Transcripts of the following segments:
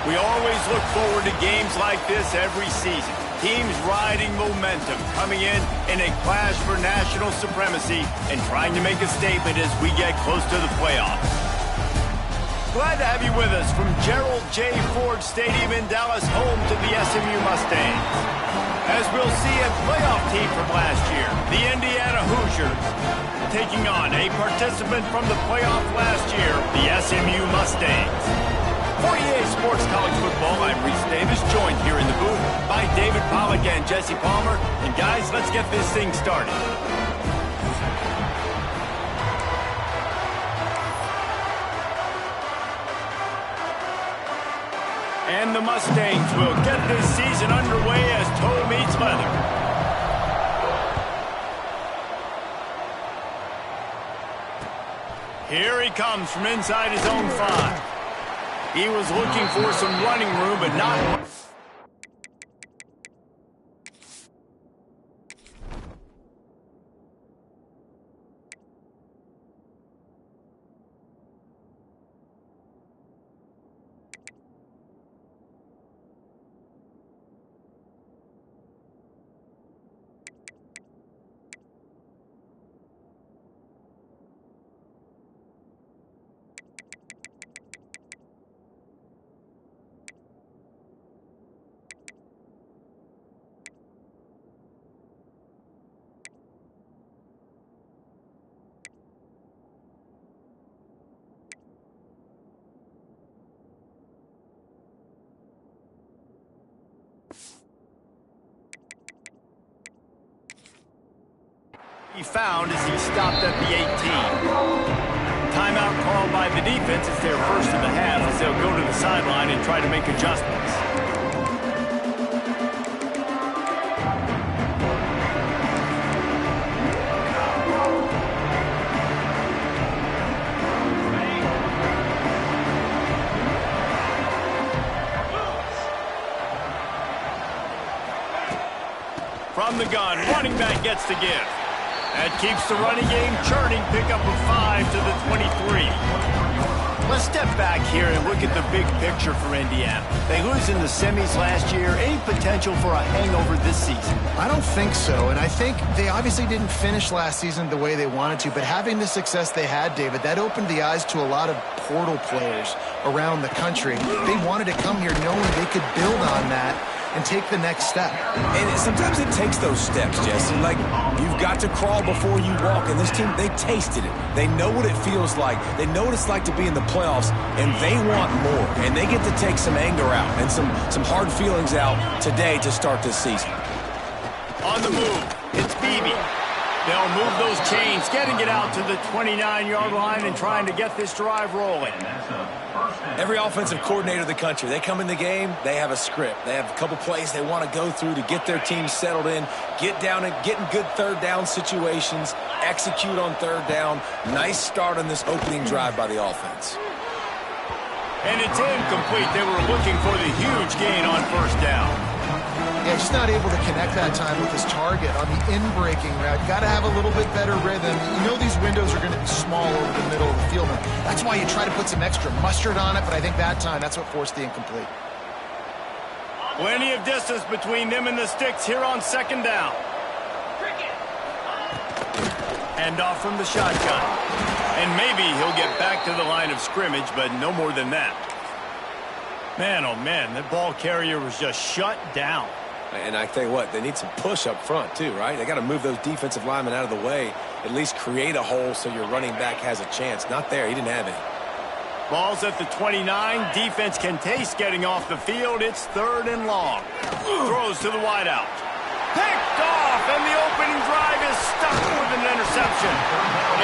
We always look forward to games like this every season. Teams riding momentum, coming in a clash for national supremacy and trying to make a statement as we get close to the playoffs. Glad to have you with us from Gerald J. Ford Stadium in Dallas, home to the SMU Mustangs. As we'll see a playoff team from last year, the Indiana Hoosiers, taking on a participant from the playoff last year, the SMU Mustangs. For EA Sports College Football, I'm Reese Davis, joined here in the booth by David Pollack and Jesse Palmer. And guys, let's get this thing started. And the Mustangs will get this season underway as toe meets leather. Here he comes from inside his own 5. He was looking for some running room, but not... he found as he stopped at the 18. Timeout called by the defense. It's their first of the half as they'll go to the sideline and try to make adjustments. From the gun, running back gets the give. That keeps the running game churning. Pickup of 5 to the 23. Let's step back here and look at the big picture for Indiana. They lose in the semis last year. Any potential for a hangover this season? I don't think so, and I think they obviously didn't finish last season the way they wanted to, but having the success they had, David, that opened the eyes to a lot of portal players around the country. They wanted to come here knowing they could build on that and take the next step. And sometimes it takes those steps, Jesse. Like, you've got to crawl before you walk. And this team, they tasted it. They know what it feels like. They know what it's like to be in the playoffs, and they want more. And they get to take some anger out and some hard feelings out today to start this season. On the move, it's Beebe. They'll move those chains, getting it out to the 29-yard line and trying to get this drive rolling. Every offensive coordinator in the country, they come in the game, they have a script. They have a couple plays they want to go through to get their team settled in, get down and get in good third down situations, execute on third down. Nice start on this opening drive by the offense. And it's incomplete. They were looking for the huge gain on first down. Yeah, just not able to connect that time with his target on the in-breaking route. Got to have a little bit better rhythm. You know these windows are going to be small over the middle of the field. And that's why you try to put some extra mustard on it, but I think that time, that's what forced the incomplete. Plenty of distance between them and the sticks here on second down. Hand off from the shotgun. And maybe he'll get back to the line of scrimmage, but no more than that. Man, oh man, that ball carrier was just shut down. And I tell you what, they need some push up front too, right? They got to move those defensive linemen out of the way, at least create a hole so your running back has a chance. Not there. He didn't have any. Ball's at the 29. Defense can taste getting off the field. It's third and long. Throws to the wideout. Picked off, and the opening drive is stuck with an interception.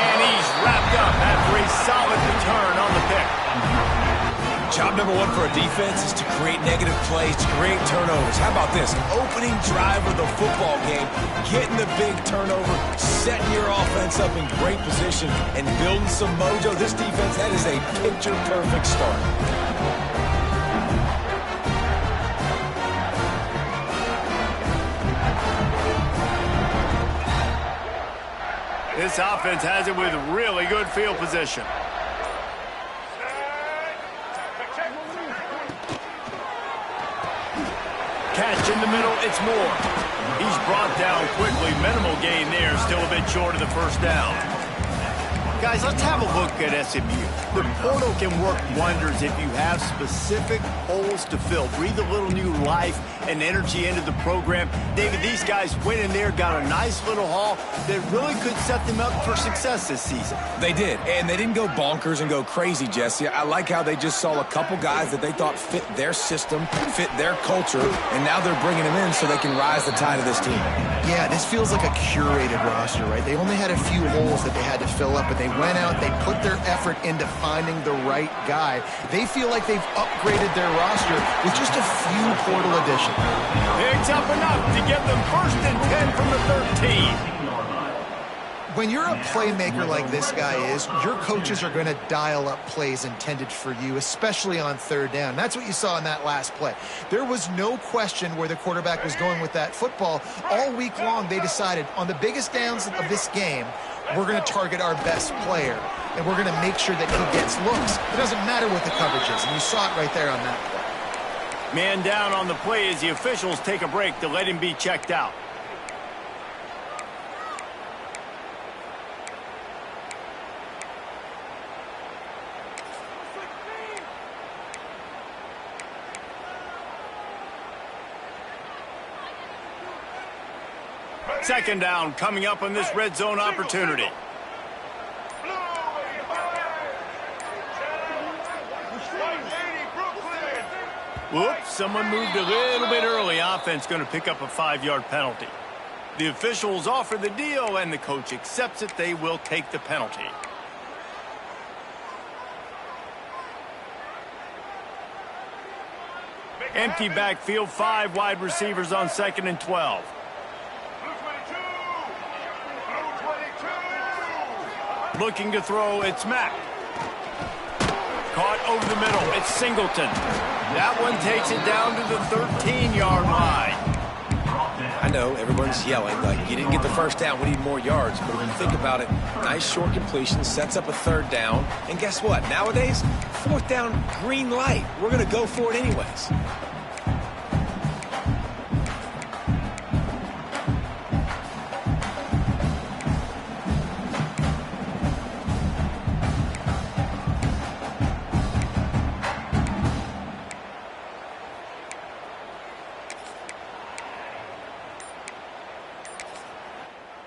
And he's wrapped up after a solid return on the pick. Job number one for a defense is to create negative plays, to create turnovers. How about this? Opening drive of the football game, getting the big turnover, setting your offense up in great position, and building some mojo. This defense, that is a picture-perfect start. This offense has it with really good field position. catch in the middle, it's Moore. He's brought down quickly. Minimal gain there, still a bit short of the first down. Guys, let's have a look at SMU. The portal can work wonders if you have specific holes to fill. Breathe a little new life and energy into the program. David, these guys went in there, got a nice little haul that really could set them up for success this season. They did, and they didn't go bonkers and go crazy, Jesse. I like how they just saw a couple guys that they thought fit their system, fit their culture, and now they're bringing them in so they can rise the tide of this team. Yeah, this feels like a curated roster, right? They only had a few holes that they had to fill up, but they went out, they put their effort into finding the right guy. They feel like they've upgraded their roster with just a few portal additions. Picks up enough to get them 1st and 10 from the 13. When you're a playmaker like this guy is, your coaches are going to dial up plays intended for you, especially on 3rd down. That's what you saw in that last play. There was no question where the quarterback was going with that football. All week long, they decided on the biggest downs of this game, we're going to target our best player, and we're going to make sure that he gets looks. It doesn't matter what the coverage is, and you saw it right there on that play. Man down on the play as the officials take a break to let him be checked out. Second down coming up on this red zone opportunity. Whoops, someone moved a little bit early. Offense going to pick up a 5-yard penalty. The officials offer the deal, and the coach accepts it. They will take the penalty. Empty backfield, 5 wide receivers on 2nd and 12. Looking to throw, it's Mack. Caught over the middle, it's Singleton. That one takes it down to the 13-yard line. I know everyone's yelling, like, you didn't get the 1st down, we need more yards. But when you think about it, nice short completion, sets up a 3rd down. And guess what? Nowadays, 4th down, green light. We're going to go for it anyways.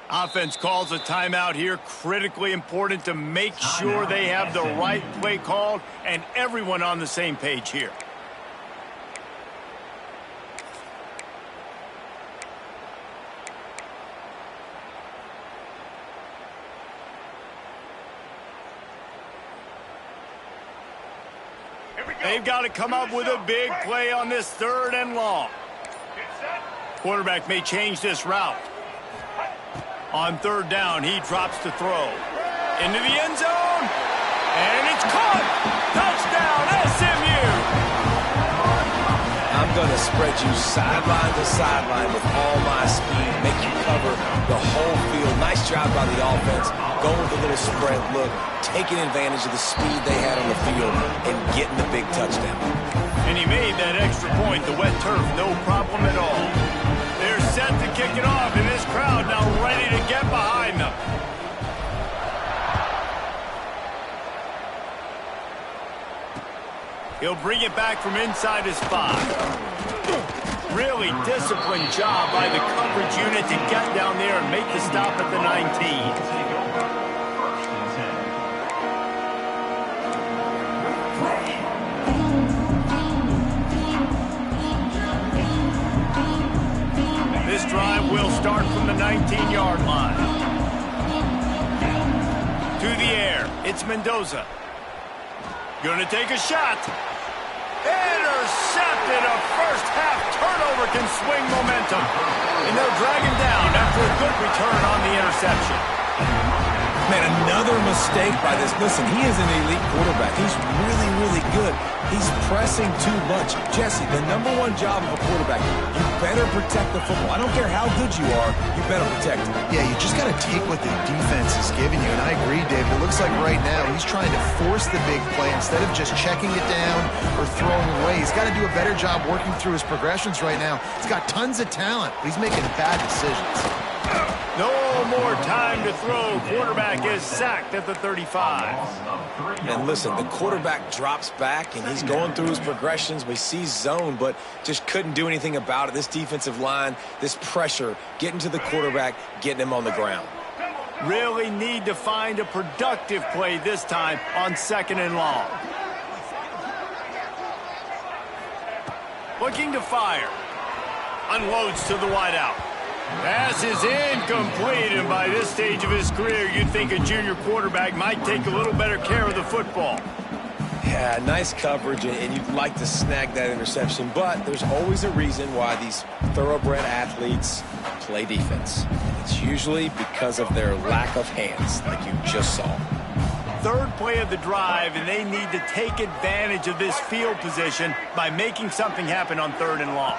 Offense calls a timeout here. Critically important to make sure they have the right play called and everyone on the same page here. They've got to come up with a big play on this 3rd and long. Quarterback may change this route. On 3rd down, he drops to throw. Into the end zone. And it's caught. Touchdown, SMU. I'm going to spread you sideline to sideline with all my speed, make you cover the whole field. Nice job by the offense. Going with a little spread look, taking advantage of the speed they had on the field, and getting the big touchdown. And he made that extra point. The wet turf, no problem at all. They're set to kick it off, and this crowd now ready to get behind them. He'll bring it back from inside his 5. Really disciplined job by the coverage unit to get down there and make the stop at the 19. This drive will start from the 19-yard line. To the air, it's Mendoza. Gonna take a shot. Intercepted. A first-half turnover can swing momentum. And they'll drag him down after a good return on the interception. Man, another mistake by this. Listen, he is an elite quarterback. He's really, really good. He's pressing too much. Jesse, the #1 job of a quarterback, you better protect the football. I don't care how good you are, you better protect it. Yeah, you just got to take what the defense is giving you. And I agree, David. It looks like right now he's trying to force the big play instead of just checking it down or throwing away. He's got to do a better job working through his progressions right now. He's got tons of talent, but he's making bad decisions. No more time to throw. Quarterback is sacked at the 35. And listen, the quarterback drops back, and he's going through his progressions. We see zone, but just couldn't do anything about it. This defensive line, this pressure, getting to the quarterback, getting him on the ground. Really need to find a productive play this time on 2nd and long. Looking to fire. Unloads to the wideout. Pass is incomplete, and by this stage of his career, you'd think a junior quarterback might take a little better care of the football. Yeah, nice coverage, and you'd like to snag that interception, but there's always a reason why these thoroughbred athletes play defense. It's usually because of their lack of hands, like you just saw. 3rd play of the drive, and they need to take advantage of this field position by making something happen on 3rd and long.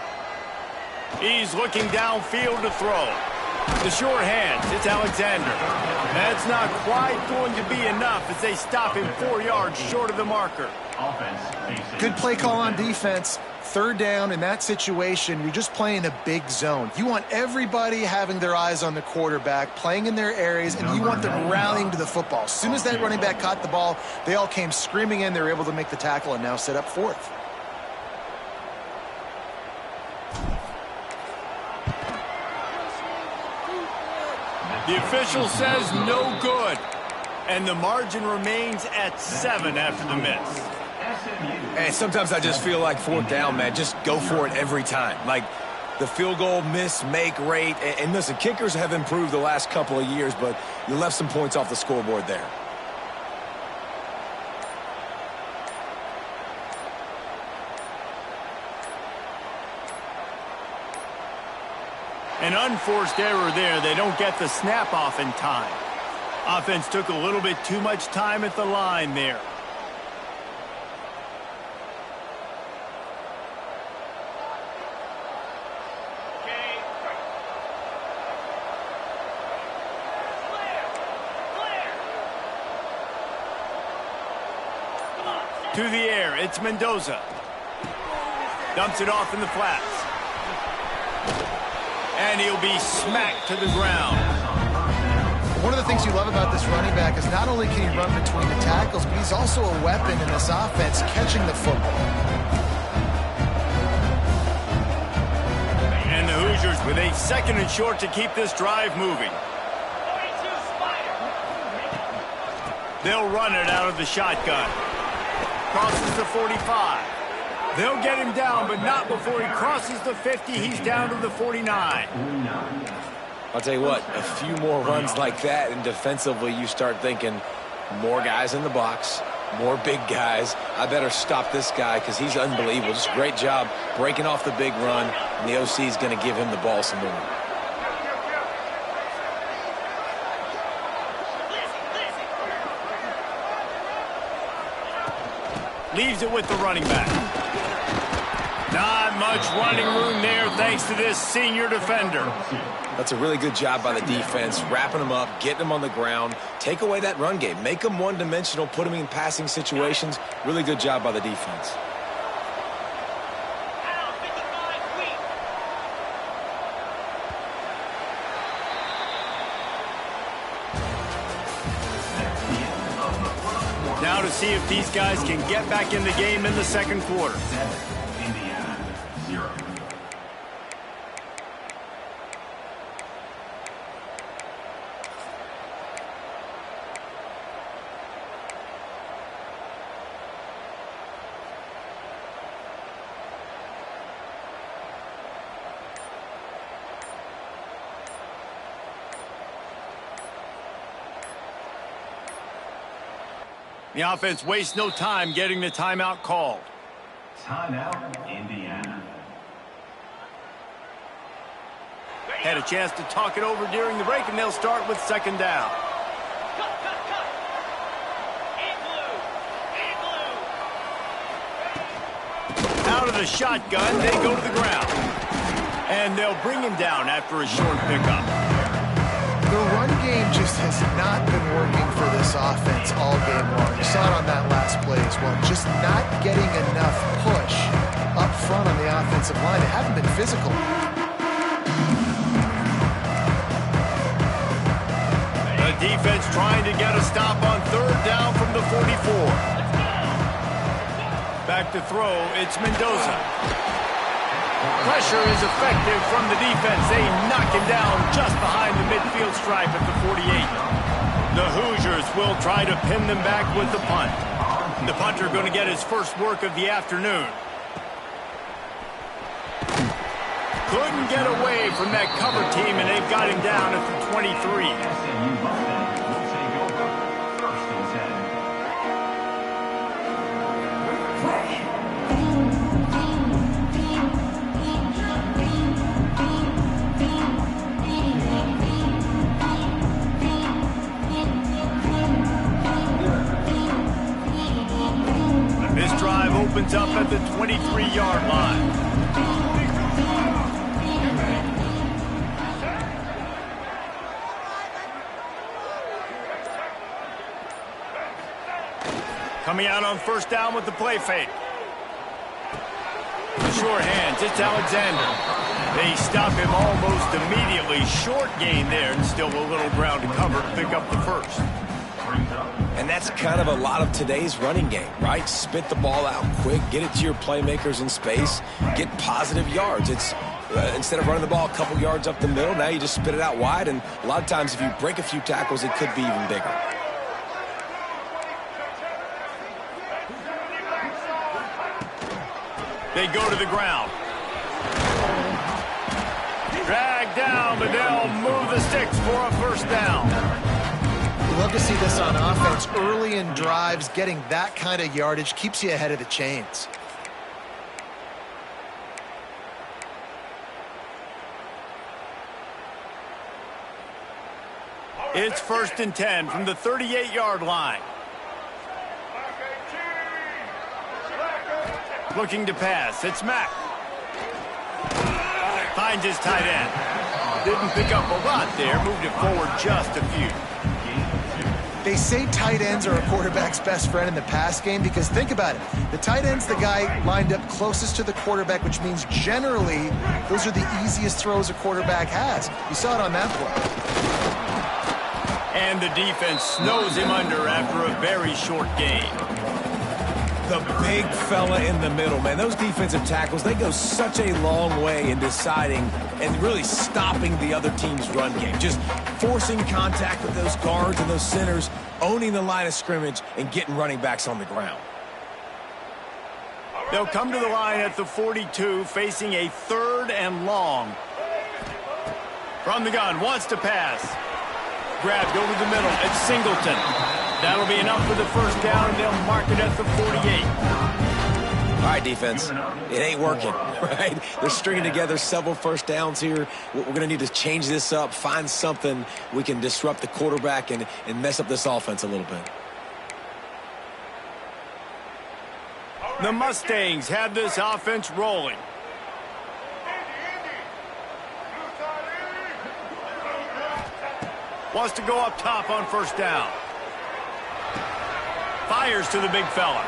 He's looking downfield to throw. The short hands, it's Alexander. That's not quite going to be enough as they stop him 4 yards short of the marker. Good play call on defense. 3rd down in that situation, you're just playing a big zone. You want everybody having their eyes on the quarterback, playing in their areas, and you want them rallying to the football. As soon as that running back caught the ball, they all came screaming in. They were able to make the tackle and now set up 4th. The official says no good, and the margin remains at 7 after the miss. And sometimes I just feel like 4th down, man, just go for it every time. Like the field goal miss-make rate. And listen, kickers have improved the last couple of years, but you left some points off the scoreboard there. An unforced error there. They don't get the snap off in time. Offense took a little bit too much time at the line there. To the air, it's Mendoza. Dumps it off in the flats. And he'll be smacked to the ground. One of the things you love about this running back is not only can he run between the tackles, but he's also a weapon in this offense catching the football. And the Hoosiers with a 2nd and short to keep this drive moving. They'll run it out of the shotgun. Crosses the 45. They'll get him down, but not before he crosses the 50. He's down to the 49. I'll tell you what, a few more runs like that, and defensively you start thinking more guys in the box, more big guys. I better stop this guy because he's unbelievable. Just a great job breaking off the big run, and the OC is going to give him the ball some more. Leaves it with the running back. Not much running room there thanks to this senior defender. That's a really good job by the defense, wrapping them up, getting them on the ground. Take away that run game. Make them one-dimensional, put them in passing situations. Really good job by the defense. Now to see if these guys can get back in the game in the 2nd quarter. Indiana, 0. The offense wastes no time getting the timeout called. Timeout, Indiana. Had a chance to talk it over during the break, and they'll start with 2nd down. Out of the shotgun, they go to the ground. And they'll bring him down after a short pickup. The run game just has not been working for this offense all game long. You saw it on that last play as well. Just not getting enough push up front on the offensive line. They haven't been physical. The defense trying to get a stop on third down from the 44. Back to throw, it's Mendoza. Pressure is effective from the defense. They knock him down just behind the midfield stripe at the 48. The Hoosiers will try to pin them back with the punt. The punter going to get his first work of the afternoon. Couldn't get away from that cover team, and they've got him down at the 23. This drive opens up at the 23-yard line. Coming out on first down with the play fake. The short hands, it's Alexander. They stop him almost immediately. Short gain there, and still a little ground to cover to pick up the first. And that's kind of a lot of today's running game, right? Spit the ball out quick, get it to your playmakers in space, get positive yards. It's instead of running the ball a couple yards up the middle, now you just spit it out wide, and a lot of times if you break a few tackles, it could be even bigger. They go to the ground. Drag down, but they'll move the sticks for a first down. Love to see this on offense. Early in drives, getting that kind of yardage keeps you ahead of the chains. It's 1st and 10 from the 38-yard line. Looking to pass, it's Mack. Finds his tight end. Didn't pick up a lot there, moved it forward just a few. They say tight ends are a quarterback's best friend in the pass game because think about it. The tight end's the guy lined up closest to the quarterback, which means generally those are the easiest throws a quarterback has. You saw it on that play. And the defense snows him under after a very short gain. The big fella in the middle, man. Those defensive tackles, they go such a long way in deciding and really stopping the other team's run game. Just forcing contact with those guards and those centers, owning the line of scrimmage, and getting running backs on the ground. They'll come to the line at the 42, facing a 3rd and long. From the gun, wants to pass. Grabbed over the middle. It's Singleton. That'll be enough for the first down, and they'll mark it at the 48. All right, defense, it ain't working, right? They're stringing together several first downs here. We're going to need to change this up, find something we can disrupt the quarterback and mess up this offense a little bit. The Mustangs have this offense rolling. Wants to go up top on first down. Fires to the big fella.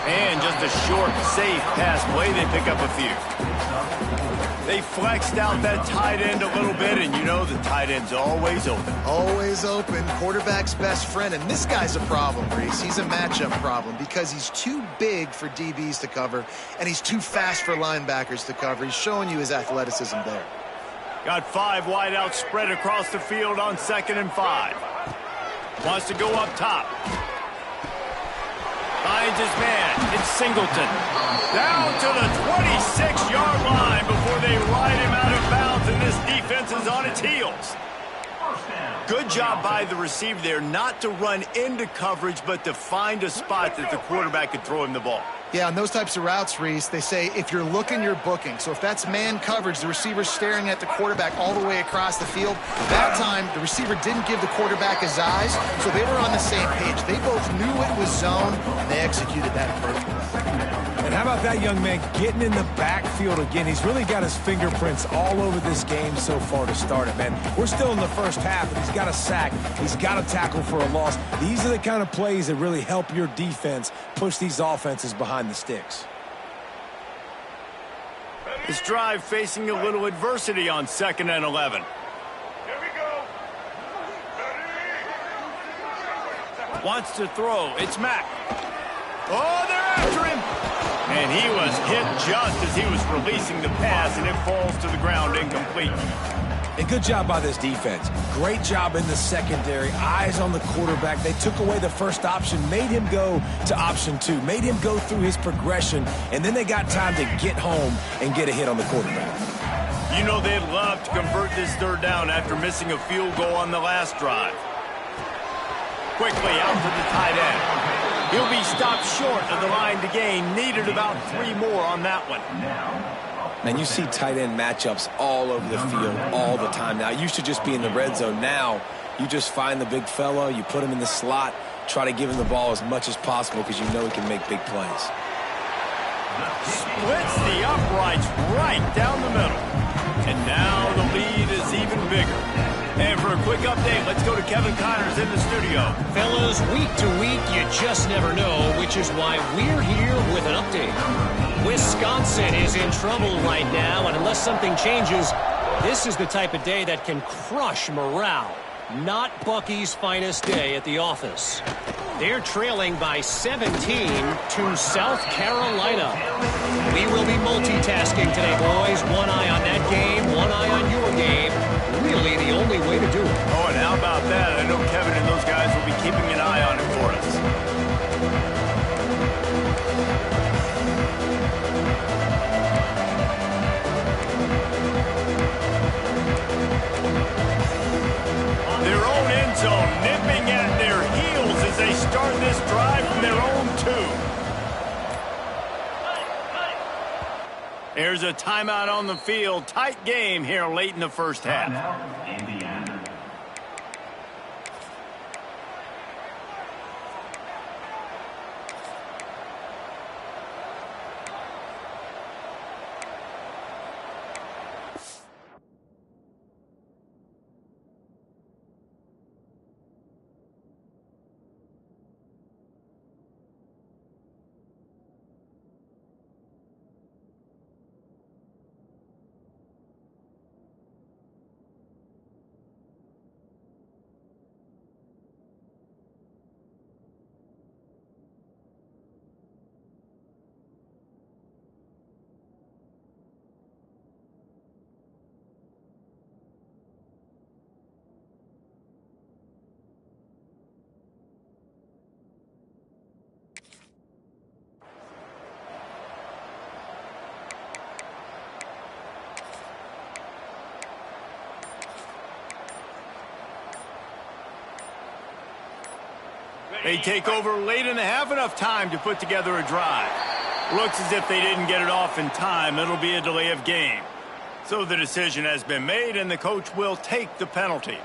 And just a short, safe pass play. They pick up a few. They flexed out that tight end a little bit, and you know the tight end's always open. Always open. Quarterback's best friend. And this guy's a problem, Reese. He's a matchup problem because he's too big for DBs to cover, and he's too fast for linebackers to cover. He's showing you his athleticism there. Got 5 wideouts spread across the field on 2nd and 5. Wants to go up top. Finds his man. It's Singleton. Down to the 26-yard line before they ride him out of bounds, and this defense is on its heels. Good job by the receiver there not to run into coverage, but to find a spot that the quarterback could throw him the ball. Yeah, on those types of routes, Reese, they say if you're looking, you're booking. So if that's man coverage, the receiver's staring at the quarterback all the way across the field. That time, the receiver didn't give the quarterback his eyes, so they were on the same page. They both knew it was zone, and they executed that perfectly. And how about that young man getting in the backfield again? He's really got his fingerprints all over this game so far to start it, man. We're still in the first half, and he's got a sack. He's got a tackle for a loss. These are the kind of plays that really help your defense push these offenses behind the sticks. This drive facing a little adversity on 2nd and 11. Here we go. Wants to throw. It's Mack. Oh, they're after him. And he was hit just as he was releasing the pass, and it falls to the ground incomplete. And good job by this defense. Great job in the secondary. Eyes on the quarterback. They took away the first option, made him go to option 2, made him go through his progression, and then they got time to get home and get a hit on the quarterback. You know they'd love to convert this 3rd down after missing a field goal on the last drive. Quickly out to the tight end. He'll be stopped short of the line to gain. Needed about 3 more on that one. Man, you see tight end matchups all over the field all the time now. It used to just be in the red zone. Now, you just find the big fella, you put him in the slot, try to give him the ball as much as possible because you know he can make big plays. Splits the uprights right down the middle. And now the lead is even bigger. And for a quick update, let's go to Kevin Connors in the studio. Fellas, week to week, you just never know, which is why we're here with an update. Wisconsin is in trouble right now, and unless something changes, this is the type of day that can crush morale. Not Bucky's finest day at the office. They're trailing by 17 to South Carolina. We will be multitasking today, boys. One eye on that game, one eye on your game. Really the only way to do it. Oh, and how about that? I know Kevin and those guys will be keeping an eye on it for us. Their own end zone nipping at their heels as they start this drive from their own 2. There's a timeout on the field. Tight game here late in the first half. Timeout, Indiana. They take over late in the half, enough time to put together a drive. Looks as if they didn't get it off in time. It'll be a delay of game. So the decision has been made, and the coach will take the penalty.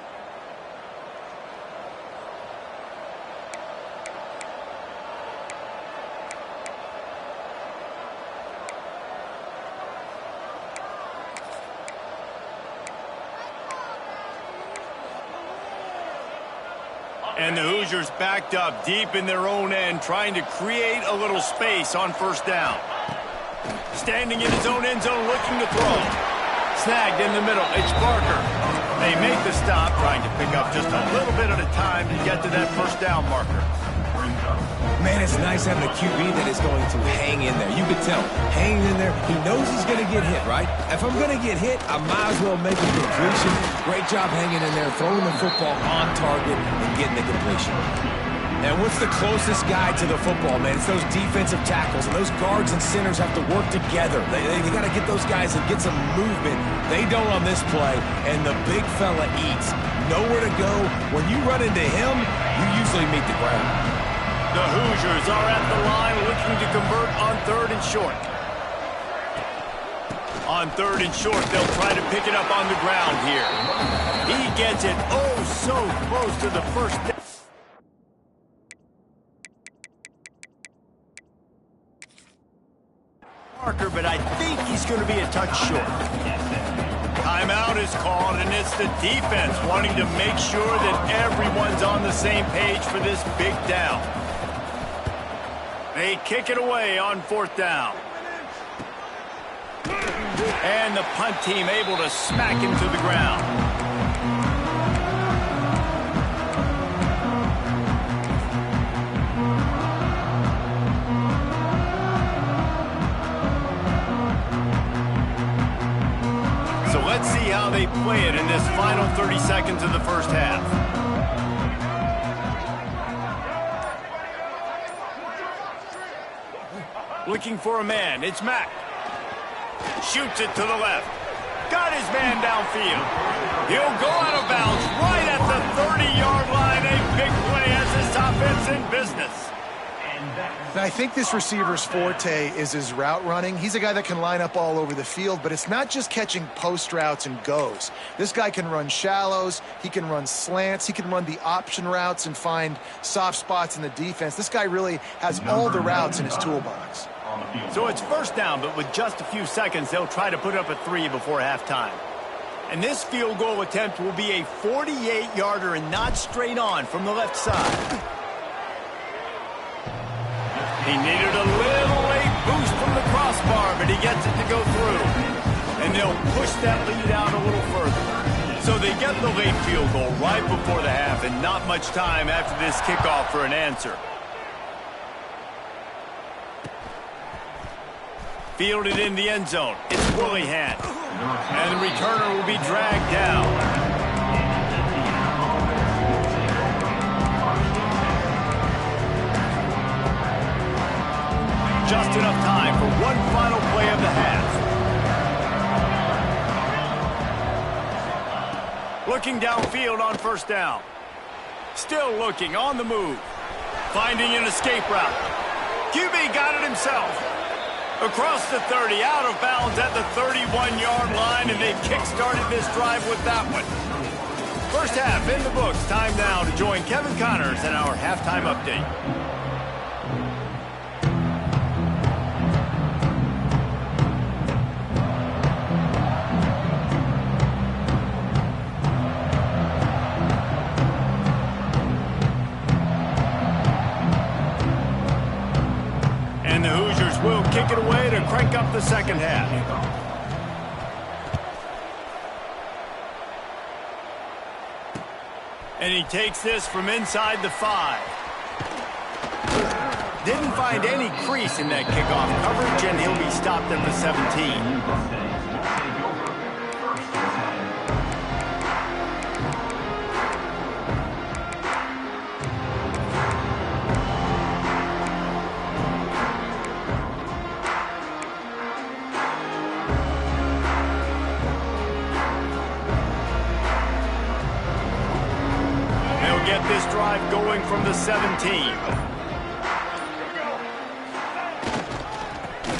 And the Hoosiers backed up deep in their own end, trying to create a little space on 1st down. Standing in his own end zone, looking to throw. Snagged in the middle. It's Barker. They make the stop, trying to pick up just a little bit at a time to get to that 1st down marker. Man, it's nice having a QB that is going to hang in there. You could tell. Hanging in there. He knows he's going to get hit, right? If I'm going to get hit, I might as well make a completion. Great job hanging in there, throwing the football on target and getting the completion. And what's the closest guy to the football, man? It's those defensive tackles, and those guards and centers have to work together. They got to get those guys and get some movement. They don't on this play, and the big fella eats. Nowhere to go. When you run into him, you usually meet the ground. The Hoosiers are at the line looking to convert on 3rd and short. On 3rd and short, they'll try to pick it up on the ground here. He gets it oh so close to the 1st down. marker, but I think he's going to be a touch short. Timeout is called, and it's the defense wanting to make sure that everyone's on the same page for this big down. They kick it away on 4th down. And the punt team able to smack him to the ground. So let's see how they play it in this final 30 seconds of the first half. Looking for a man. It's Mack. Shoots it to the left. Got his man downfield. He'll go out of bounds right at the 30-yard line. A big play as this offense in business. And I think this receiver's forte is his route running. He's a guy that can line up all over the field, but it's not just catching post routes and goes. This guy can run shallows. He can run slants. He can run the option routes and find soft spots in the defense. This guy really has all the routes in his toolbox. So it's 1st down, but with just a few seconds, they'll try to put up a 3 before halftime. And this field goal attempt will be a 48-yarder and not straight on from the left side. He needed a little late boost from the crossbar, but he gets it to go through. And they'll push that lead out a little further. So they get the late field goal right before the half, and not much time after this kickoff for an answer. Fielded in the end zone. It's Willihan. And the returner will be dragged down. Just enough time for one final play of the half. Looking downfield on 1st down. Still looking on the move. Finding an escape route. QB got it himself. Across the 30, out of bounds at the 31-yard line, and they kick-started this drive with that one. First half in the books. Time now to join Kevin Connors in our halftime update. And the Hoosiers will kick it away to crank up the second half. And he takes this from inside the 5. Didn't find any crease in that kickoff coverage, and he'll be stopped at the 17. Get this drive going from the 17.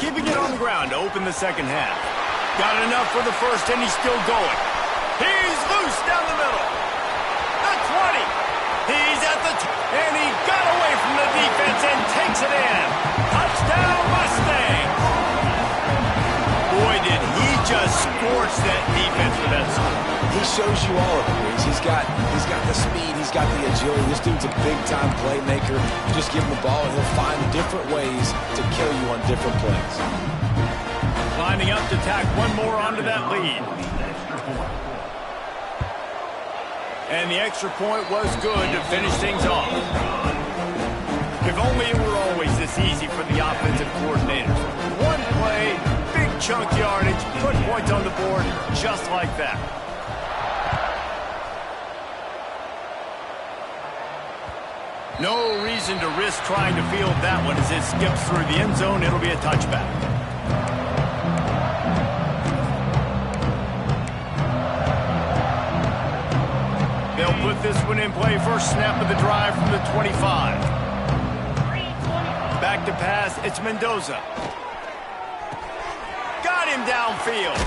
Keeping it on the ground to open the second half. Got enough for the first, and he's still going. He's loose down the middle. The 20. He's at the and he got away from the defense and takes it in. Touchdown Mustang. Boy, did he just scorch that defense with that score. He shows you all of it. He's got the speed. He's got the agility. This dude's a big-time playmaker. You just give him the ball, and he'll find different ways to kill you on different plays. Lining up to tack one more onto that lead. And the extra point was good to finish things off. If only it were always this easy for the offensive coordinators. One play, big chunk yardage, put points on the board just like that. No reason to risk trying to field that one as it skips through the end zone. It'll be a touchback. They'll put this one in play. First snap of the drive from the 25. Back to pass. It's Mendoza. Got him downfield.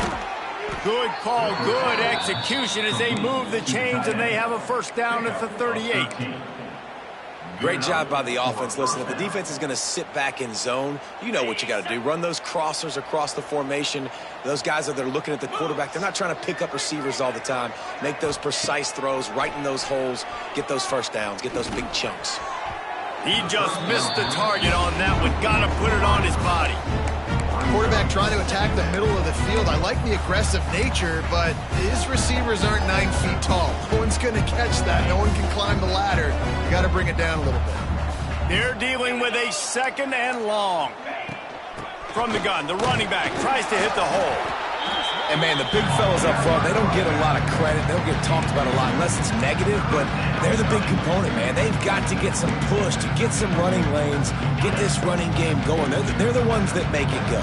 Good call, good execution as they move the chains, and they have a first down at the 38. Great job by the offense. Listen, if the defense is going to sit back in zone, you know what you got to do. Run those crossers across the formation. Those guys that are looking at the quarterback, they're not trying to pick up receivers all the time. Make those precise throws, right in those holes, get those first downs, get those big chunks. He just missed the target on that one. Got to put it on his body. Quarterback trying to attack the middle of the field. I like the aggressive nature, but his receivers aren't 9 feet tall. No one's going to catch that. No one can climb the ladder. You got to bring it down a little bit. They're dealing with a 2nd and long. From the gun, the running back tries to hit the hole. And, man, the big fellas up front, they don't get a lot of credit. They don't get talked about a lot unless it's negative, but they're the big component, man. They've got to get some push, to get some running lanes, get this running game going. They're the ones that make it go.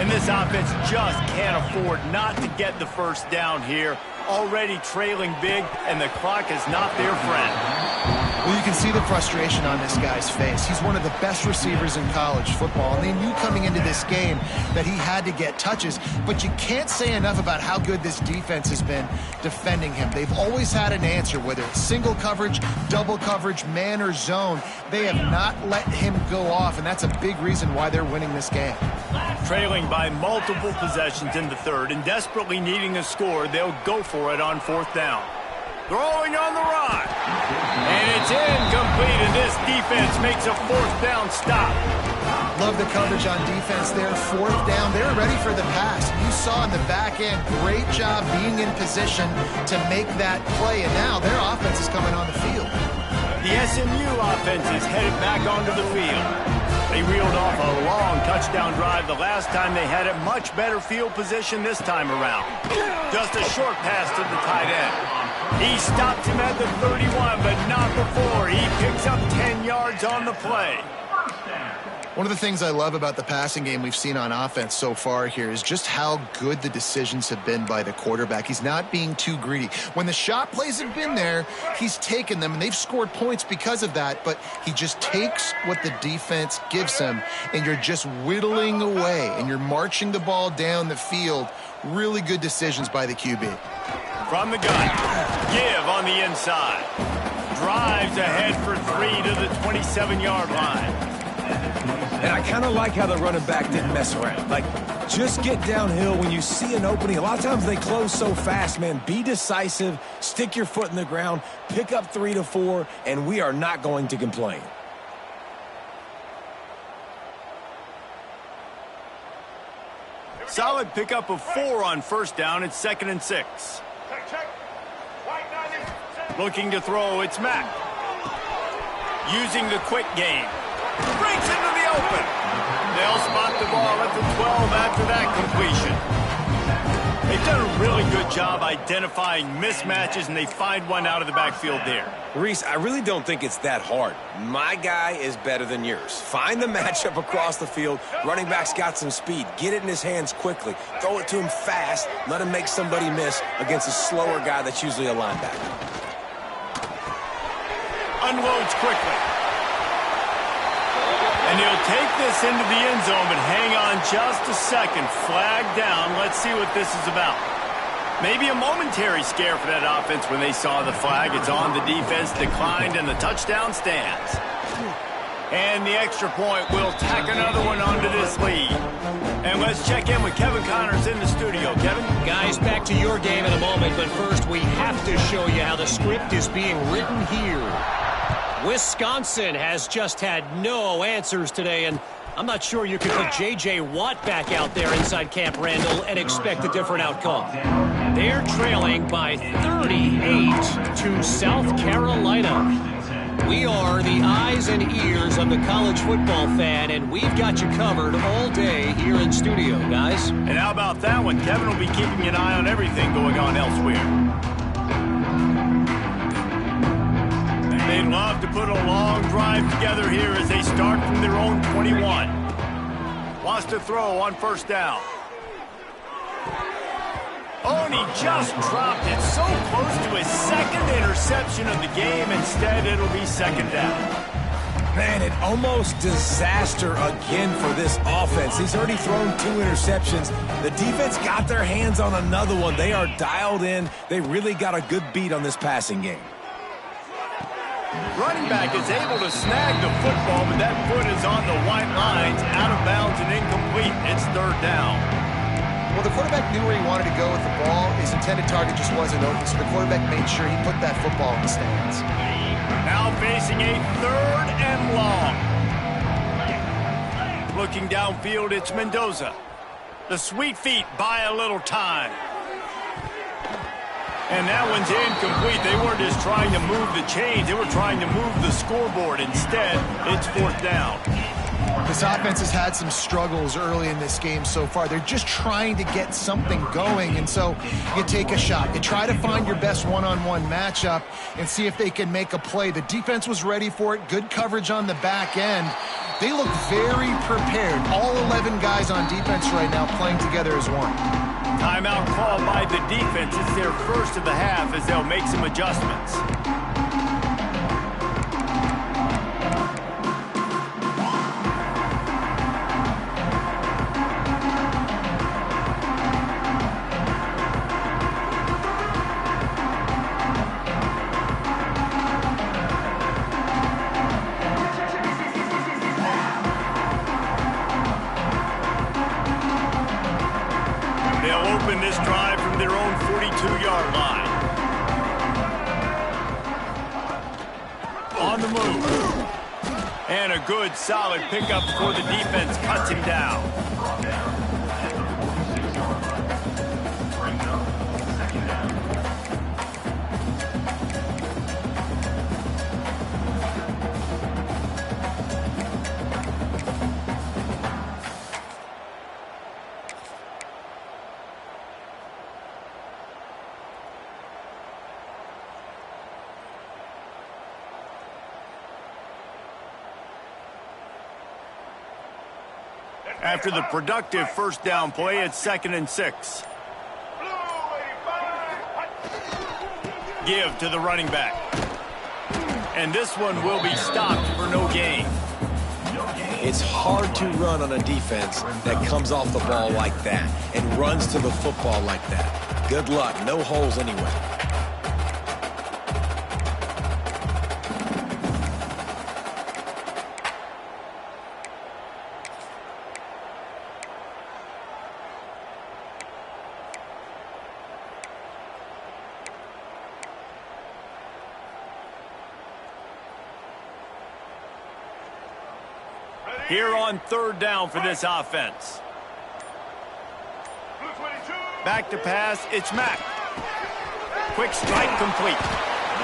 And this offense just can't afford not to get the first down here. Already trailing big, and the clock is not their friend. Well, you can see the frustration on this guy's face. He's one of the best receivers in college football, and they knew coming into this game that he had to get touches, but you can't say enough about how good this defense has been defending him. They've always had an answer, whether it's single coverage, double coverage, man or zone. They have not let him go off, and that's a big reason why they're winning this game. Trailing by multiple possessions in the third and desperately needing a score, they'll go for it on 4th down. Throwing on the run. And it's incomplete, and this defense makes a 4th down stop. Love the coverage on defense there. 4th down. They're ready for the pass. You saw in the back end, great job being in position to make that play, and now their offense is coming on the field. The SMU offense is headed back onto the field. They reeled off a long touchdown drive the last time they had a much better field position this time around. Just a short pass to the tight end. He stopped him at the 31, but not before. He picks up 10 yards on the play. One of the things I love about the passing game we've seen on offense so far here is just how good the decisions have been by the quarterback. He's not being too greedy. When the shot plays have been there, he's taken them, and they've scored points because of that, but he just takes what the defense gives him, and you're just whittling away, and you're marching the ball down the field. Really good decisions by the QB. From the gun, give on the inside. Drives ahead for 3 to the 27-yard line. And I kind of like how the running back didn't mess around. Like, just get downhill when you see an opening. A lot of times they close so fast, man. Be decisive, stick your foot in the ground, pick up 3 to 4, and we are not going to complain. Solid pickup of 4 on 1st down. It's 2nd and 6. Looking to throw, it's Mack. Using the quick game. Breaks into the open. They'll spot the ball at the 12 after that completion. They've done a really good job identifying mismatches, and they find one out of the backfield there. Reese, I really don't think it's that hard. My guy is better than yours. Find the matchup across the field. Running back's got some speed. Get it in his hands quickly. Throw it to him fast. Let him make somebody miss against a slower guy that's usually a linebacker. Unloads quickly. And he'll take this into the end zone, but hang on just a second. Flag down. Let's see what this is about. Maybe a momentary scare for that offense when they saw the flag. It's on, the defense declined, and the touchdown stands. And the extra point will tack another one onto this lead. And let's check in with Kevin Connors in the studio. Kevin? Guys, back to your game in a moment, but first we have to show you how the script is being written here. Wisconsin has just had no answers today, and I'm not sure you could put J.J. Watt back out there inside Camp Randall and expect a different outcome. They're trailing by 38 to South Carolina. We are the eyes and ears of the college football fan, and we've got you covered all day here in studio, guys. And how about that one? Kevin will be keeping an eye on everything going on elsewhere. They'd love to put a long drive together here as they start from their own 21. Wants to throw on 1st down. Oh, and he just dropped it so close to his 2nd interception of the game. Instead, it'll be 2nd down. Man, it almost disaster again for this offense. He's already thrown 2 interceptions. The defense got their hands on another one. They are dialed in. They really got a good beat on this passing game. Running back is able to snag the football, but that foot is on the white lines, out of bounds and incomplete. It's third down. Well, the quarterback knew where he wanted to go with the ball. His intended target just wasn't open, so the quarterback made sure he put that football in the stands. Now facing a third and long. Looking downfield, it's Mendoza. The sweet feet buy a little time. And that one's incomplete. They weren't just trying to move the chains. They were trying to move the scoreboard. Instead, it's fourth down. This offense has had some struggles early in this game so far. They're just trying to get something going, and so you take a shot. You try to find your best one-on-one matchup and see if they can make a play. The defense was ready for it. Good coverage on the back end. They look very prepared. All 11 guys on defense right now playing together as one. Timeout called by the defense. It's their first of the half as they'll make some adjustments. Open this drive from their own 42-yard line. On the move. And a good, solid pickup before the defense cuts him down. After the productive first down play, it's 2nd and 6. Give to the running back. And this one will be stopped for no gain. It's hard to run on a defense that comes off the ball like that and runs to the football like that. Good luck. No holes anyway. Here on third down for this offense. Back to pass, it's Mack. Quick strike complete.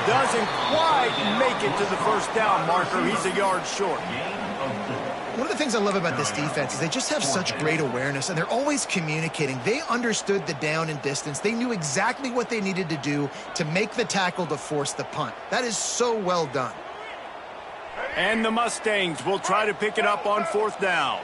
Doesn't quite make it to the first down marker. He's a yard short. One of the things I love about this defense is they just have such great awareness, and they're always communicating. They understood the down and distance. They knew exactly what they needed to do to make the tackle to force the punt. That is so well done. And the Mustangs will try to pick it up on fourth down.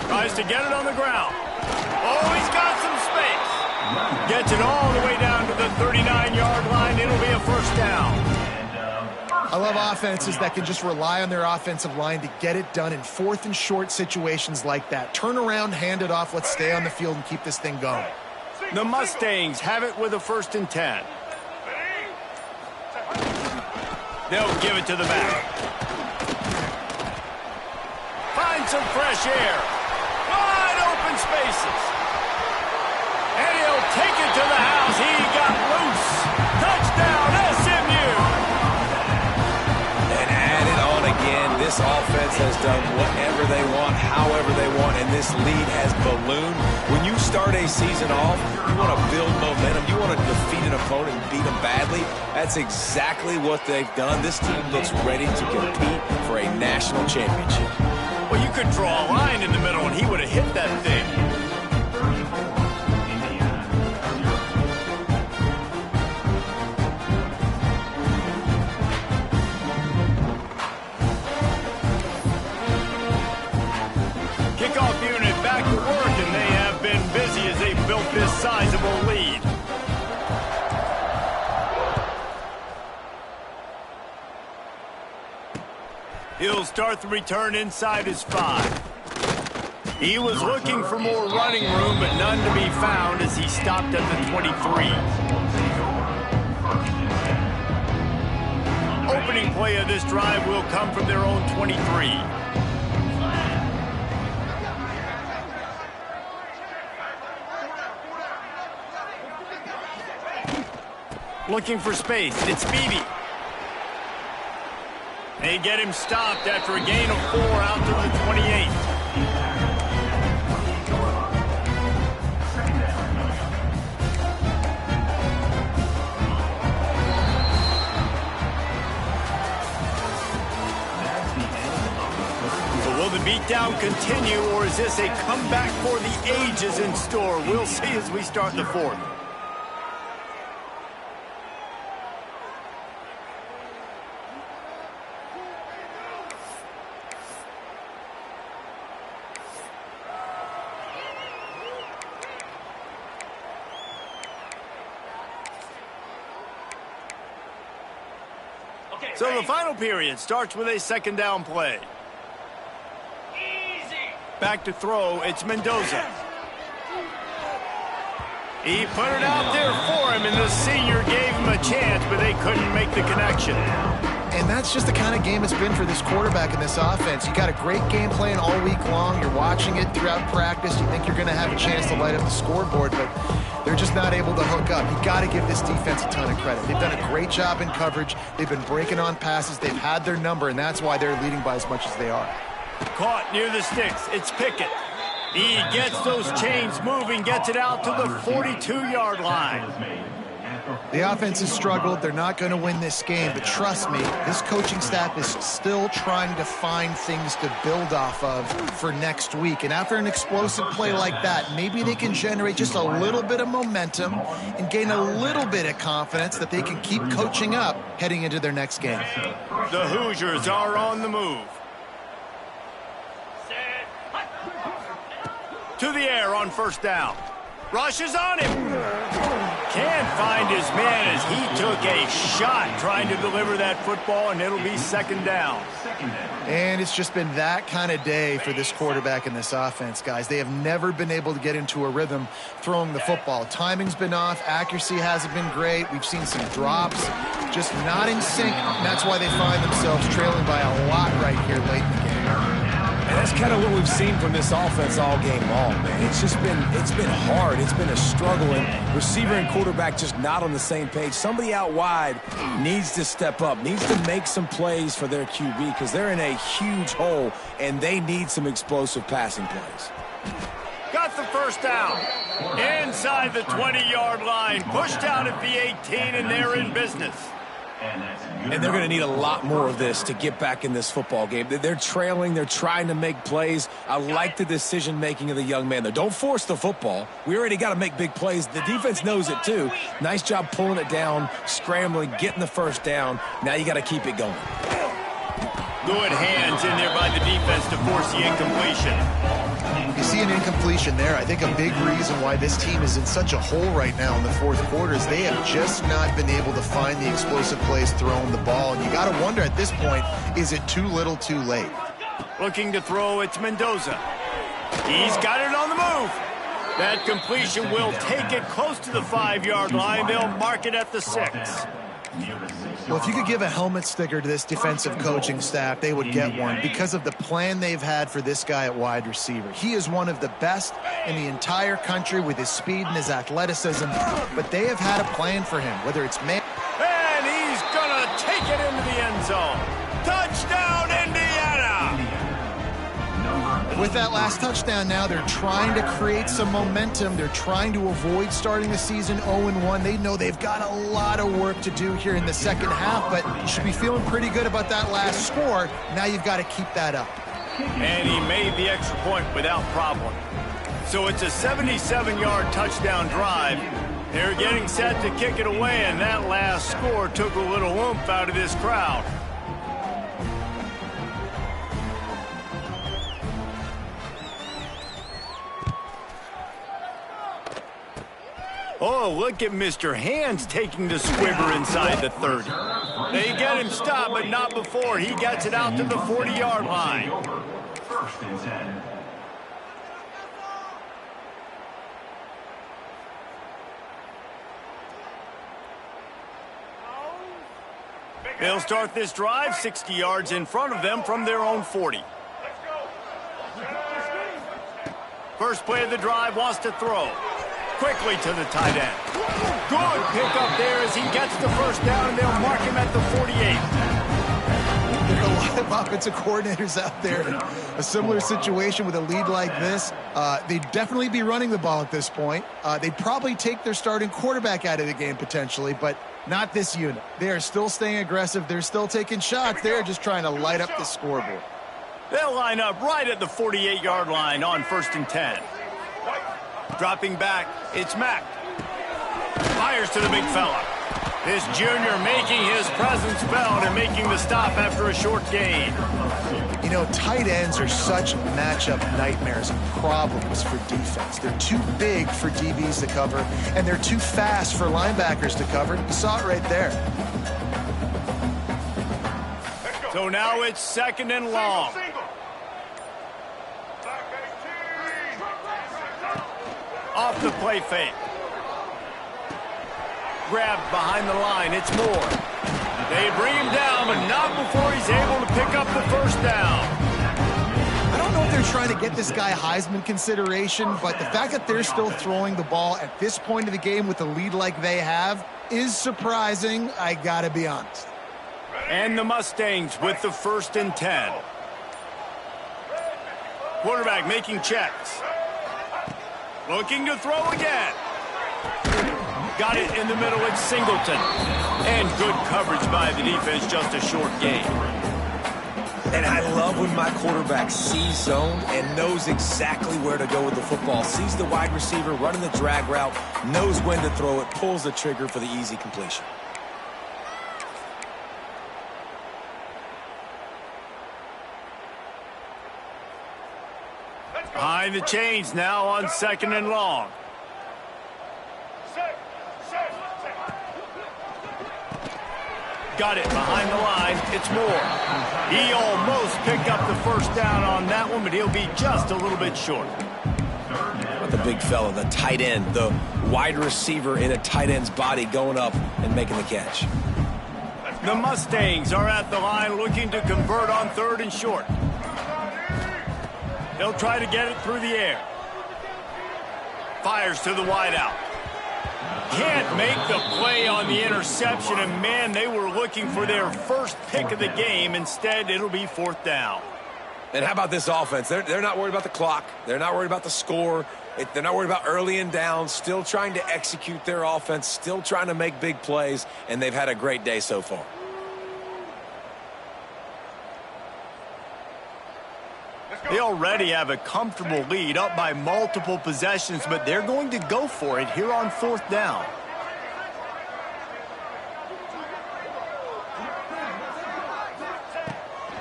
Tries to get it on the ground. Oh, he's got some space. Gets it all the way down to the 39-yard line. It'll be a first down. I love offenses that can just rely on their offensive line to get it done in fourth and short situations like that. Turn around, hand it off, let's stay on the field and keep this thing going. The Mustangs have it with a 1st and 10. They'll give it to the back. Find some fresh air. Wide open spaces. And he'll take it to the house. He got loose. Touchdown, SMU. And add it on again. This offense has done whatever they want, however they want, and this lead has ballooned. When you start a season off, you want to build momentum. You want to defeat an opponent and beat them badly. That's exactly what they've done. This team looks ready to compete for a national championship. Well, you could draw a line in the middle, and he would have hit that thing. Kickoff unit back to work, and they have been busy as they built this sizable lead. He'll start the return inside his 5. He was looking for more running room, but none to be found as he stopped at the 23. opening play of this drive will come from their own 23. Looking for space. It's Beebe. They get him stopped after a gain of 4 out to the 28. So will the beatdown continue, or is this a comeback for the ages in store? We'll see as we start the fourth. So the final period starts with a second down play. Back to throw, it's Mendoza. He put it out there for him, and the senior gave him a chance, but they couldn't make the connection. And that's just the kind of game it's been for this quarterback in this offense. You got a great game plan all week long. You're watching it throughout practice. You think you're going to have a chance to light up the scoreboard, but they're just not able to hook up. You got to give this defense a ton of credit. They've done a great job in coverage. They've been breaking on passes. They've had their number, and that's why they're leading by as much as they are. Caught near the sticks. It's Pickett. He gets those chains moving, gets it out to the 42-yard line. The offense has struggled. They're not going to win this game, but trust me, this coaching staff is still trying to find things to build off of for next week. And after an explosive play like that, maybe they can generate just a little bit of momentum and gain a little bit of confidence that they can keep coaching up heading into their next game. The Hoosiers are on the move. To the air on first down. Rushes on him. Can't find his man as he took a shot trying to deliver that football, and it'll be second down. And it's just been that kind of day for this quarterback in this offense, guys. They have never been able to get into a rhythm throwing the football. Timing's been off. Accuracy hasn't been great. We've seen some drops, just not in sync. And that's why they find themselves trailing by a lot right here late in the game. And that's kind of what we've seen from this offense all game long, man. It's been hard. It's been a struggle, and receiver and quarterback just not on the same page. Somebody out wide needs to step up, needs to make some plays for their QB because they're in a huge hole, and they need some explosive passing plays. Got the first down. Inside the 20-yard line. Pushed out at the 18, and they're in business. And they're going to need a lot more of this to get back in this football game. They're trailing. They're trying to make plays. I like the decision-making of the young man there. Don't force the football. We already got to make big plays. The defense knows it, too. Nice job pulling it down, scrambling, getting the first down. Now you got to keep it going. Good hands in there by the defense to force the incompletion. You see an incompletion there. I think a big reason why this team is in such a hole right now in the fourth quarter is they have just not been able to find the explosive plays throwing the ball. And you got to wonder at this point, is it too little too late? Looking to throw, it's Mendoza. He's got it on the move. That completion will take it close to the 5-yard line. They'll mark it at the 6. Well, if you could give a helmet sticker to this defensive coaching staff, they would get one because of the plan they've had for this guy at wide receiver. He is one of the best in the entire country with his speed and his athleticism, but they have had a plan for him, whether it's man. And he's going to take it into the end zone. Touchdown, Indiana! With that last touchdown now, they're trying to create some momentum. They're trying to avoid starting the season 0-1. They know they've got a lot of work to do here in the second half, but you should be feeling pretty good about that last score. Now you've got to keep that up. And he made the extra point without problem. So it's a 77-yard touchdown drive. They're getting set to kick it away, and that last score took a little oomph out of this crowd. Oh, look at Mr. Hands taking the squibber inside the 30. They get him stopped, but not before he gets it out to the 40-yard line. First and 10. They'll start this drive 60 yards in front of them from their own 40. First play of the drive, wants to throw. Quickly to the tight end. Good pickup there as he gets the first down, and they'll mark him at the 48. There are a lot of offensive coordinators out there in a similar situation with a lead like this. They'd definitely be running the ball at this point. They'd probably take their starting quarterback out of the game potentially, but not this unit. They are still staying aggressive. They're still taking shots. They're just trying to light up the scoreboard. They'll line up right at the 48-yard line on 1st and 10. Dropping back, it's Mack. Fires to the big fella. This junior making his presence felt and making the stop after a short gain. You know, tight ends are such matchup nightmares and problems for defense. They're too big for DBs to cover, and they're too fast for linebackers to cover. You saw it right there. So now it's 2nd and long. Off the play fake. Grabbed behind the line. It's Moore. They bring him down, but not before he's able to pick up the first down. I don't know if they're trying to get this guy Heisman consideration, but the fact that they're still throwing the ball at this point of the game with a lead like they have is surprising, I gotta be honest. And the Mustangs with the 1st and 10. Quarterback making checks. Looking to throw again. Got it in the middle, it's Singleton. And good coverage by the defense, just a short gain. And I love when my quarterback sees zone and knows exactly where to go with the football. Sees the wide receiver running the drag route, knows when to throw it, pulls the trigger for the easy completion. Behind the chains now on 2nd and long. Got it behind the line. It's Moore. He almost picked up the first down on that one, but he'll be just a little bit short. But the big fella, the tight end, the wide receiver in a tight end's body going up and making the catch. The Mustangs are at the line looking to convert on 3rd and short. They'll try to get it through the air. Fires to the wideout. Can't make the play on the interception, and man, they were looking for their first pick of the game. Instead, it'll be 4th down. And how about this offense? They're not worried about the clock. They're not worried about the score. They're not worried about early and down. Still trying to execute their offense, still trying to make big plays, and they've had a great day so far. They already have a comfortable lead, up by multiple possessions, but they're going to go for it here on 4th down.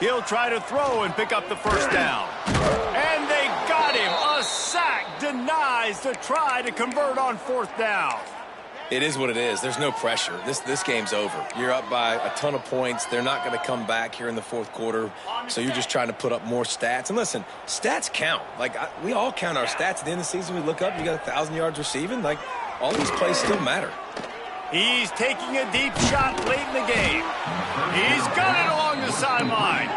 He'll try to throw and pick up the first down. And they got him. A sack denies the try to convert on 4th down. It is what it is. There's no pressure. This game's over. You're up by a ton of points. They're not going to come back here in the 4th quarter, so you're just trying to put up more stats. And listen, stats count. We all count our stats. At the end of the season, we look up, you got 1,000 yards receiving. All these plays still matter. He's taking a deep shot late in the game. He's got it along the sideline.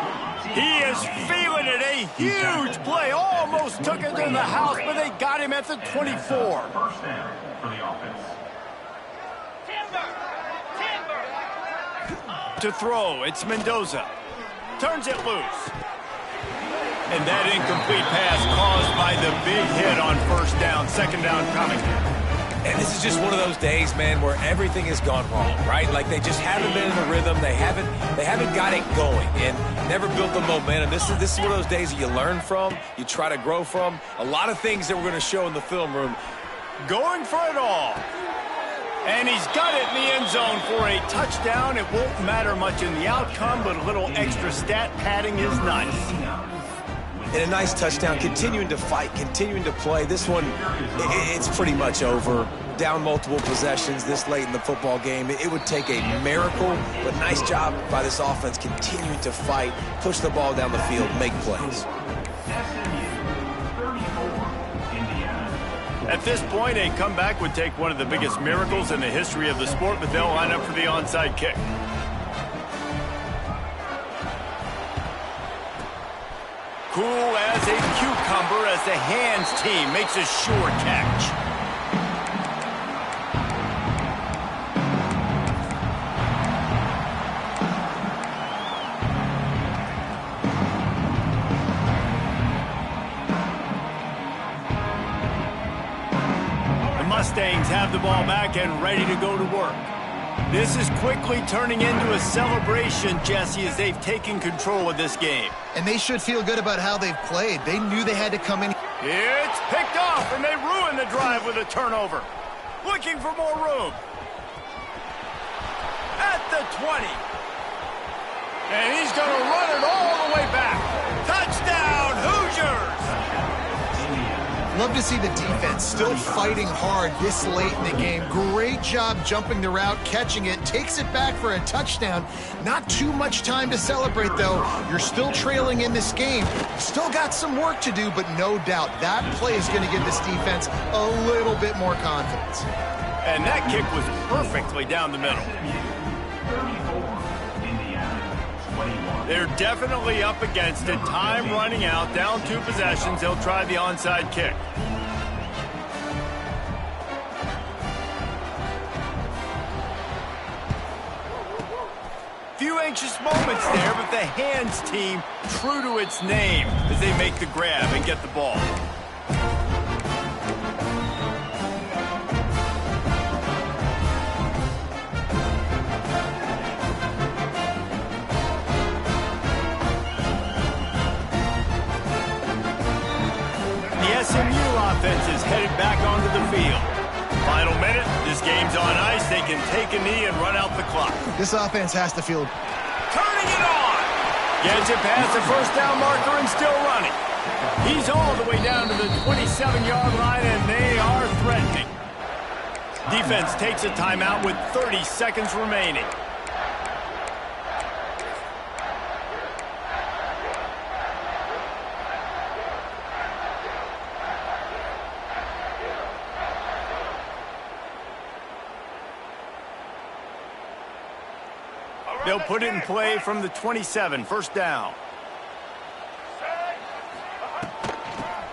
He is feeling it. A huge play. Almost took it in the house, but they got him at the 24. First down for the offense. To throw, it's Mendoza. Turns it loose. And that incomplete pass caused by the big hit on 1st down. 2nd down coming. And this is just one of those days, man, where everything has gone wrong, right? They just haven't been in the rhythm. They haven't got it going and never built the momentum. This is one of those days that you learn from, you try to grow from. A lot of things that we're going to show in the film room. Going for it all. And he's got it in the end zone for a touchdown. It won't matter much in the outcome, but a little extra stat padding is nice. And a nice touchdown, continuing to fight, continuing to play. This one, it's pretty much over. Down multiple possessions this late in the football game. It would take a miracle, but nice job by this offense continuing to fight, push the ball down the field, make plays. At this point, a comeback would take one of the biggest miracles in the history of the sport, but they'll line up for the onside kick. Cool as a cucumber as the hands team makes a sure catch. The Mustangs have the ball back and ready to go to work. This is quickly turning into a celebration, Jesse, as they've taken control of this game. And they should feel good about how they've played. They knew they had to come in. It's picked off, and they ruin the drive with a turnover. Looking for more room. At the 20. And he's going to run it all the way back. Touchdown, Hoosiers! Love to see the defense still fighting hard this late in the game. Great job jumping the route, catching it, takes it back for a touchdown. Not too much time to celebrate, though. You're still trailing in this game. Still got some work to do, but no doubt that play is going to give this defense a little bit more confidence. And that kick was perfectly down the middle. 34, Indiana, 21. They're definitely up against it. Time running out, down 2 possessions. They'll try the onside kick. Few anxious moments there, but the hands team true to its name as they make the grab and get the ball. The SMU offense is headed back onto the field. Final minute, this game's on ice. They can take a knee and run out the clock. This offense has to feel... Turning it on! Gets it past the first down marker and still running. He's all the way down to the 27-yard line, and they are threatening. Defense takes a timeout with 30 seconds remaining. They'll put it in play from the 27, first down.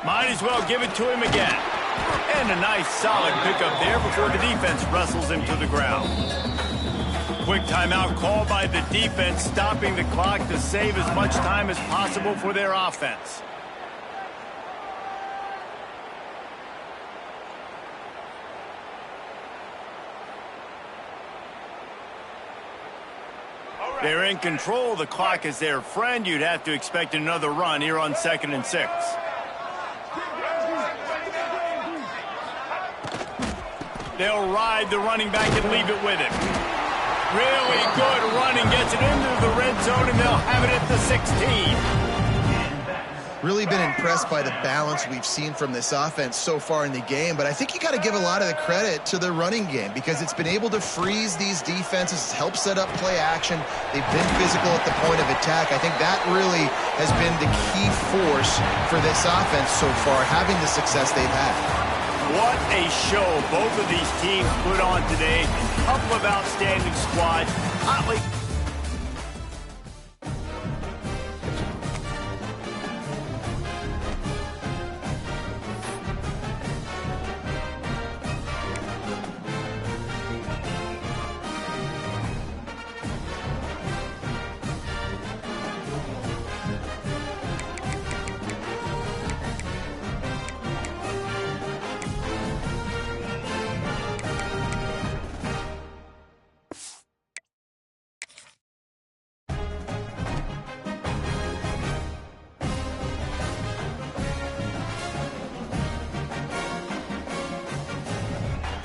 Might as well give it to him again. And a nice solid pickup there before the defense wrestles him to the ground. Quick timeout called by the defense, stopping the clock to save as much time as possible for their offense. They're in control. The clock is their friend. You'd have to expect another run here on 2nd and 6. They'll ride the running back and leave it with him. Really good running. Gets it into the red zone, and they'll have it at the 16. Really been impressed by the balance we've seen from this offense so far in the game, but I think you got to give a lot of the credit to the running game because it's been able to freeze these defenses, help set up play action. They've been physical at the point of attack. I think that really has been the key force for this offense so far, having the success they've had. What a show both of these teams put on today. A couple of outstanding squads.